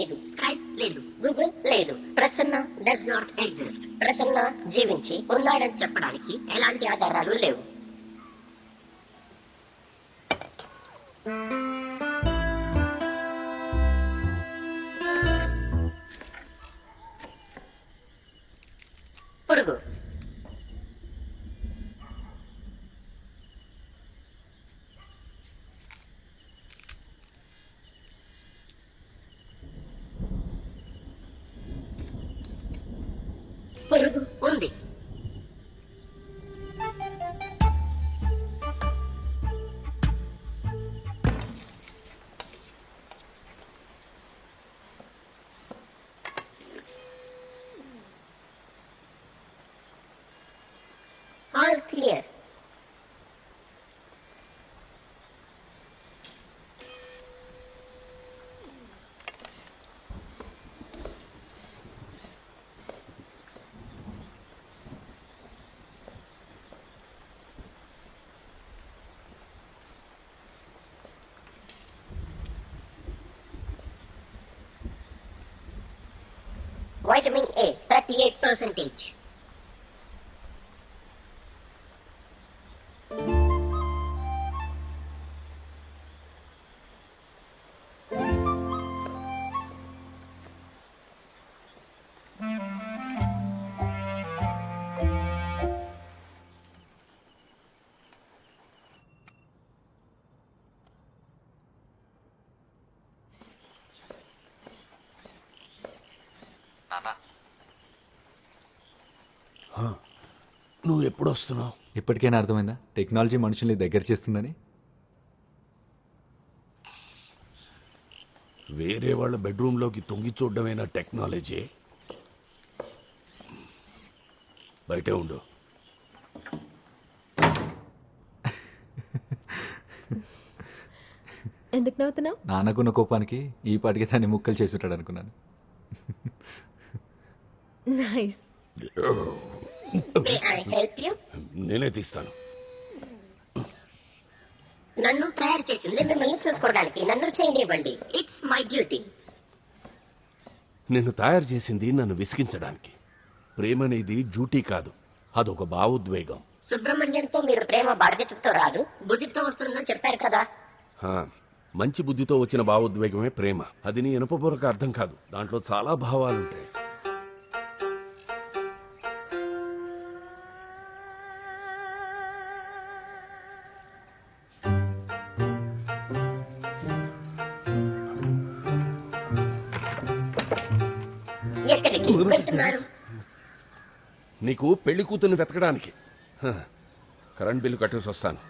లేదు, స్కైప్ లేదు, గూగుల్ లేదు. Prasanna does not exist. Prasanna జీవించి ఉన్నాడని చెప్పడానికి ఎలాంటి ఆధారాలు లేవు. పురుగు పురుగు ఉంది. All clear. Vitamin A 38%. నువ్వు ఎప్పుడు వస్తున్నావు? ఇప్పటికైనా అర్థమైందా టెక్నాలజీ మనుషుల్ని దగ్గర చేస్తుందని? వేరే వాళ్ళ బెడ్రూమ్లోకి తొంగి చూడడమేనా టెక్నాలజీ? బయటే ఉండు. ఎందుకు నవ్వుతున్నావు? నాన్నకున్న కోపానికి ఈ పాటికి దాన్ని ముక్కలు చేసి ఉంటాడు అనుకున్నాను. Nice. May I help you? నేనే తీస్తాను. నన్ను తయారు చేసింది మిమ్మల్ని చూసుకోవడానికి. నన్ను చేయనివ్వండి. It's my duty. నిన్ను తయారు చేసింది నన్ను విసిగించడానికి. ప్రేమ అనేది డ్యూటీ కాదు, అదొక భావోద్వేగం. సుబ్రహ్మణ్యంతో మీరు ప్రేమ బాధ్యతతో రాదు, బుద్ధితో వస్తుందని చెప్పారు కదా. హా, మంచి బుద్ధితో వచ్చిన భావోద్వేగమే ప్రేమ. అది నీ ఇనపపూరక అర్థం కాదు, దాంట్లో చాలా భావాలుంటాయి. ఎక్కడికి వెళ్తున్నారు? నీకు పెళ్లి కూతుర్ని వెతకడానికి. హ, కరెంట్ బిల్లు కట్టేసి వస్తాను.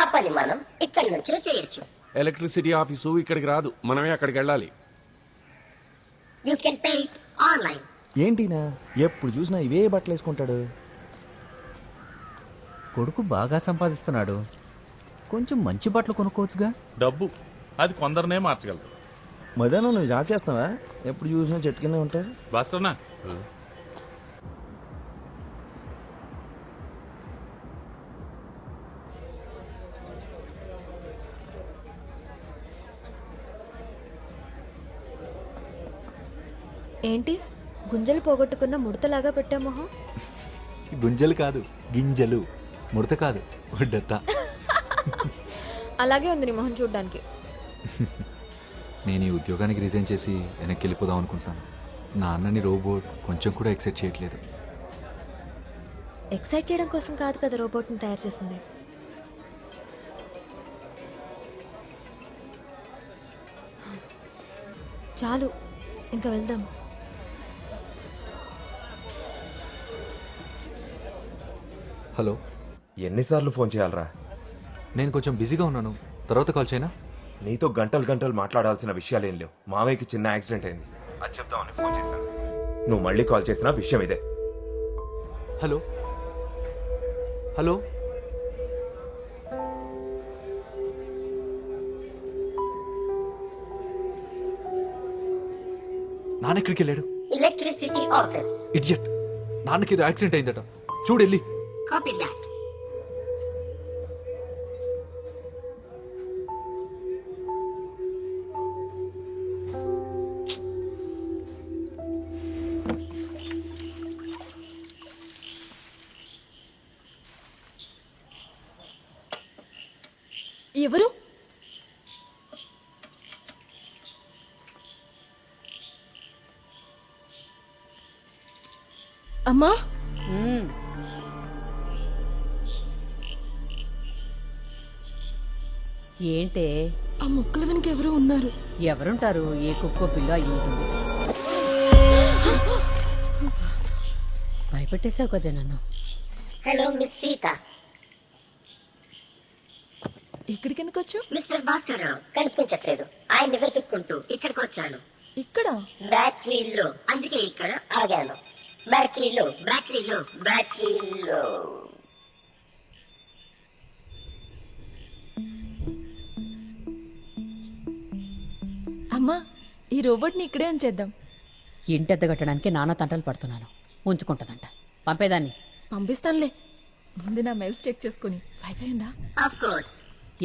ఆ పని మనం ఇక్కడి నుంచే చేయొచ్చు. ఎలక్ట్రిసిటీ ఆఫీసు ఇక్కడికి రాదు, మనమే అక్కడికి వెళ్ళాలి. You can pay it online. ఏంటినా ఎప్పుడు చూసినా ఇవే బట్టలు వేసుకుంటాడు? కొడుకు బాగా సంపాదిస్తున్నాడు, కొంచెం మంచి బట్టలు కొనుక్కోవచ్చుగా. డబ్బు అది కొందరినే మార్చగలదు. మధ్యాహ్నం నువ్వు జాబ్ చేస్తున్నావా? ఎప్పుడు చూసినా చెట్టు కింద ఉంటావు. భాస్కర్నా, ఏంటి గుంజలు పోగొట్టుకున్న ముడతలాగా పెట్టా మొహం? గుంజలు కాదు, గింజలు. ముడత కాదు, ఉడ్డత. అలాగే ఉంది నీ మొహం చూడ్డానికి. నేను ఈ ఉద్యోగానికి రిజైన్ చేసి వెనక్కి వెళ్ళిపోదాం అనుకుంటాను. నాన్నని రోబోట్ కొంచెం కూడా ఎక్సైట్ చేయట్లేదు. ఎక్సైట్ చేయడం కోసం కాదు కదా రోబోట్ని తయారు చేసింది. చాలు, ఇంకా వెళ్దాం. హలో, ఎన్నిసార్లు ఫోన్ చేయాలరా? నేను కొంచెం బిజీగా ఉన్నాను, తర్వాత కాల్ చేయనా? నీతో గంటలు గంటలు మాట్లాడాల్సిన విషయాలేం లేవు. మామయ్యకి చిన్న యాక్సిడెంట్ అయింది, అది చెప్దామని ఫోన్ చేశాను. నువ్వు మళ్ళీ కాల్ చేసిన విషయం ఇదే. హలో హలో, నాన్న ఎక్కడికి వెళ్ళాడు? Electricity office. ఇడియట్, నాన్నకి ఏదో యాక్సిడెంట్ అయిందట, చూడెళ్ళి. Copy that. ఎవరు? అమ్మా, ఏంటే? ఆ మొక్కల వెనుక ఎవరు ఉన్నారు? ఎవరుంటారు? ఏ కుక్కో పిల్ల అయి ఉంటుంది. భయపెట్టేశావు కదే నన్ను. Hello miss Sita. ఇక్కడికి ఎందుకు వచ్చావు? మిస్టర్ భాస్కర్ రావు కనిపించట్లేదు. ఆయన్ని వెతుక్కుంటూ ఇక్కడికి వచ్చాను. ఇక్కడ బ్యాటరీలో, అందుకే ఇక్కడ ఆగాను. బ్యాటరీలో బ్యాటరీలో బ్యాటరీలో. అమ్మా, ఈ రోబోట్ని ఇక్కడే ఉంచేద్దాం. ఇంటెద్దగట్టడానికి నానా తంటలు పడుతున్నాను. ఉంచుకుంటదంట. పంపేదాన్ని. పంపిస్తానులే. ముందు నా మెయిల్స్ చెక్ చేసుకుని. వైఫై ఉందా? Of course.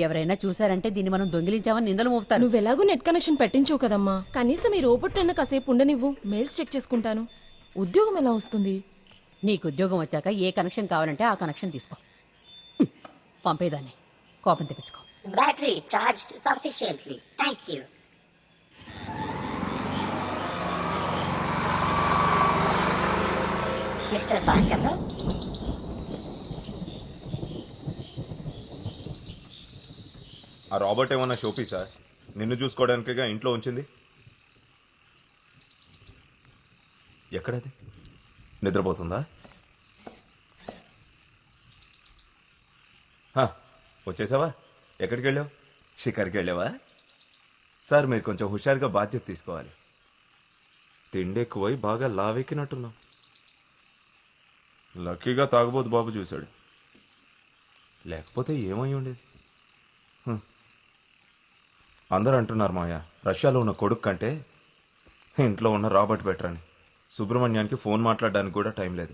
ఎవరైనా చూసారంటే దీన్ని మనం దొంగిలించామని నిందలు మోపుతారు. నువ్వెలాగూ నెట్ కనెక్షన్ పెట్టించవు కదమ్మా. కనీసం ఈ రోబోట్ అన్న కాసేపు ఉండనివ్వు. మెయిల్స్ చెక్ చేసుకుంటాను. ఉద్యోగం ఎలా వస్తుంది? నీకు ఉద్యోగం వచ్చాక ఏ కనెక్షన్ కావాలంటే ఆ కనెక్షన్ తీసుకో. పంపేదాన్ని. కోపం తెప్పించుకో. Battery charge sufficiently. Thank you. Mister Bhaskar Rao, ఆ రాబర్ట్ ఏమన్నా షోపీసా? నిన్ను చూసుకోవడానికిగా ఇంట్లో ఉంచింది. ఎక్కడది? నిద్రపోతుందా? వచ్చేసావా? ఎక్కడికి వెళ్ళావు? షికార్కి వెళ్ళావా? సార్, మీరు కొంచెం హుషారుగా బాధ్యత తీసుకోవాలి. తిండి ఎక్కువై బాగా లావెక్కినట్టున్నావు. లక్కీగా తాగబోతు బాబు చూశాడు, లేకపోతే ఏమై ఉండేది. అందరూ అంటున్నారు మాయా, రష్యాలో ఉన్న కొడుకు కంటే ఇంట్లో ఉన్న రాబర్ట్ బెటర్ అని. సుబ్రహ్మణ్యానికి ఫోన్ మాట్లాడడానికి కూడా టైం లేదు.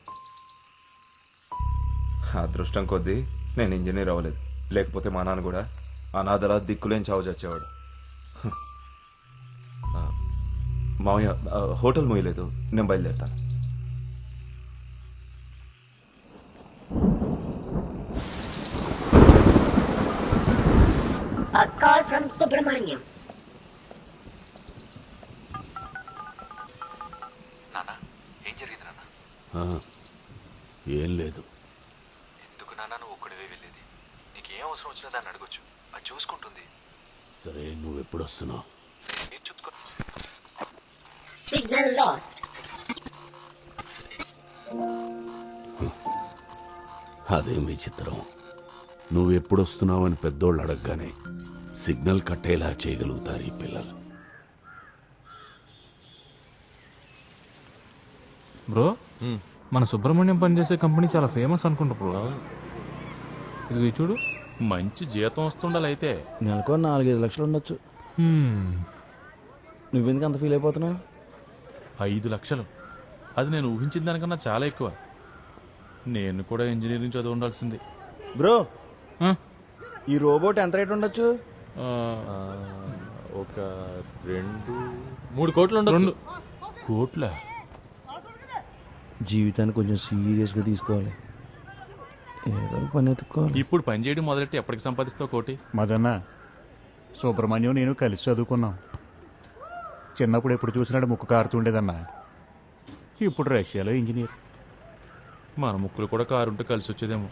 అదృష్టం కొద్దీ నేను ఇంజనీర్ అవ్వలేదు. లేకపోతే మా నాన్న కూడా అనాథలా దిక్కులేని చావు చచ్చేవాడు. మావయ్య, హోటల్ మూయలేదు, నేను బయలుదేరుతాను. A call from Subramaniam. నాన్న, ఏం జరిగింది నాన్న? ఏం లేదు. ఎందుకు నాన్న నువ్వు ఒక్కడివే వెళ్ళేది? నీకు ఏం అవసరం వచ్చినా దాన్ని అడగొచ్చు, అది చూసుకుంటుంది. సరే, నువ్వు ఎప్పుడు వస్తున్నావు? నేను చూసుకో. Signal lost. అదేం విచిత్రం. నువ్వు ఎప్పుడు వస్తున్నావు అని పెద్దోళ్ళు అడగగానే సిగ్నల్ కట్టేలా చేయగలుగుతారు ఈ పిల్లలు. బ్రో, మన సుబ్రహ్మణ్యం పనిచేసే కంపెనీ చాలా ఫేమస్ అనుకుంటా బ్రో. ఇది చూడు, మంచి జీతం వస్తుండాలి. అయితే నెలకు 4-5 లక్షలు ఉండొచ్చు. నువ్వెందుకు అంత ఫీల్ అయిపోతున్నావు? 5 లక్షలు, అది నేను ఊహించిన దానికన్నా చాలా ఎక్కువ. నేను కూడా ఇంజనీరింగ్ చదివి ఉండాల్సింది. బ్రో, ఈ రోబోట్ ఎంత రేట్ ఉండొచ్చు? ఒక 2-3 కోట్లు ఉండొచ్చు. 2 కోట్ల? జీవితాన్ని కొంచెం సీరియస్గా తీసుకోవాలి. ఏదో పని ఎత్తుకోవాలి. ఇప్పుడు పని చేయడం మొదలెట్టి ఎప్పటికి సంపాదిస్తావు కోటి? మదన్న, సుబ్రహ్మణ్యం నేను కలిసి చదువుకున్నాం. చిన్నప్పుడు ఎప్పుడు చూసినాడు ముక్కు కారుతుండేదన్నా. ఇప్పుడు రష్యాలో ఇంజనీర్. మన ముక్కులు కూడా కారుంటే కలిసి వచ్చేదేమో.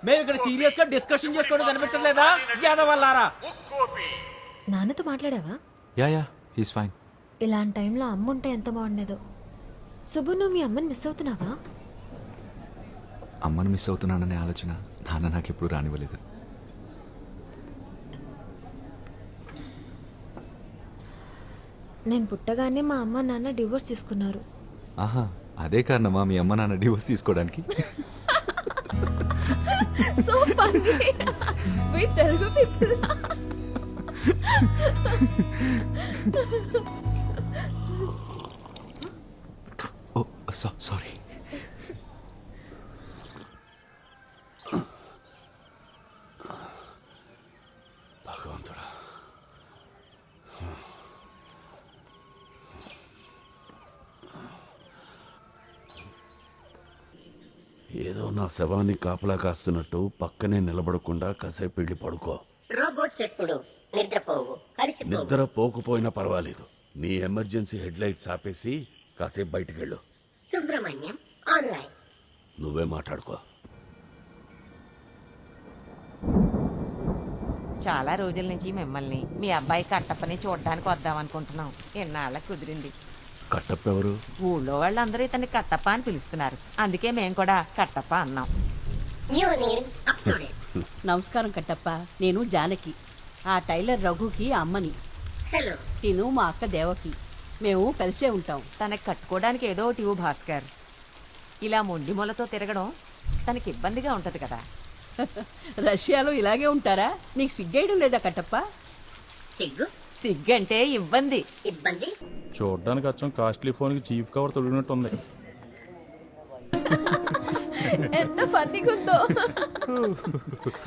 మేము ఇక్కడ సీరియస్ గా డిస్కషన్ చేసుకోవడం కనిపించలేదా? యాదవల్లారా, నాన్నతో మాట్లాడావా? Yeah, he's fine. ఇలాంటి టైంలో అమ్మ ఉంటే ఎంత బాగుండేదో. సుబ్బు, నువ్వు మీ అమ్మని మిస్ అవుతున్నావా? అమ్మను మిస్ అవుతున్నాననే ఆలోచన నాన్న నాకు ఎప్పుడు రానివ్వలేదు. నేను పుట్టగానే మా అమ్మ నాన్న డివోర్స్ తీసుకున్నారు. ఆహా, అదే కారణమా మీ అమ్మ నాన్న డివోర్స్ తీసుకోవడానికి? So funny. We Telugu people. Oh sorry. భగవంతుడా, ఏదో నా శవాన్ని కాపలా కాస్తున్నట్టు పక్కనే నిలబడకుండా కాసేపు వెళ్ళి పడుకో. రోబోట్స్ ఎప్పుడు నిద్రపోవు, కలిసిపోవు. నిద్ర పోకపోయినా పర్వాలేదు. నీ ఎమర్జెన్సీ హెడ్ లైట్స్ ఆపేసి కాసేపు బయటికెళ్ళు. సుబ్రహ్మణ్యం ఆన్లైన్. నువ్వే మాట్లాడుకో. చాలా రోజుల నుంచి మిమ్మల్ని మీ అబ్బాయి కట్టప్పని చూడడానికి వద్దాం అనుకుంటున్నాం. ఎన్నాళ్ళకి కుదిరింది. కట్టప్పెవరు? ఊళ్ళో వాళ్ళందరూ ఇతన్ని కట్టప్ప అని పిలుస్తున్నారు. అందుకే మేము కూడా కట్టప్ప అన్నాం. న్యూ నీల్ అప్లోడెడ్. నమస్కారం కట్టప్ప, నేను జానకి, ఆ టైలర్ రఘుకి అమ్మని. హలో. తిను మా అక్క దేవకి. మేము కలిసే ఉంటాం. తనకి కట్టుకోవడానికి ఏదో ఒకటి ఇవ్వు భాస్కర్. ఇలా మొండి మొలతో తిరగడం తనకి ఇబ్బందిగా ఉంటది కదా. రష్యాలో ఇలాగే ఉంటారా? నీకు సిగ్గేయడం లేదా కట్టప్ప? సిగ్గంటే ఇబ్బంది. ఇబ్బంది చూడడానికి అచ్చం కాస్ట్లీ ఫోన్కి చీప్ కవర్ తొడిగినట్టుంది. ఎంత ఫన్నీగా ఉందో.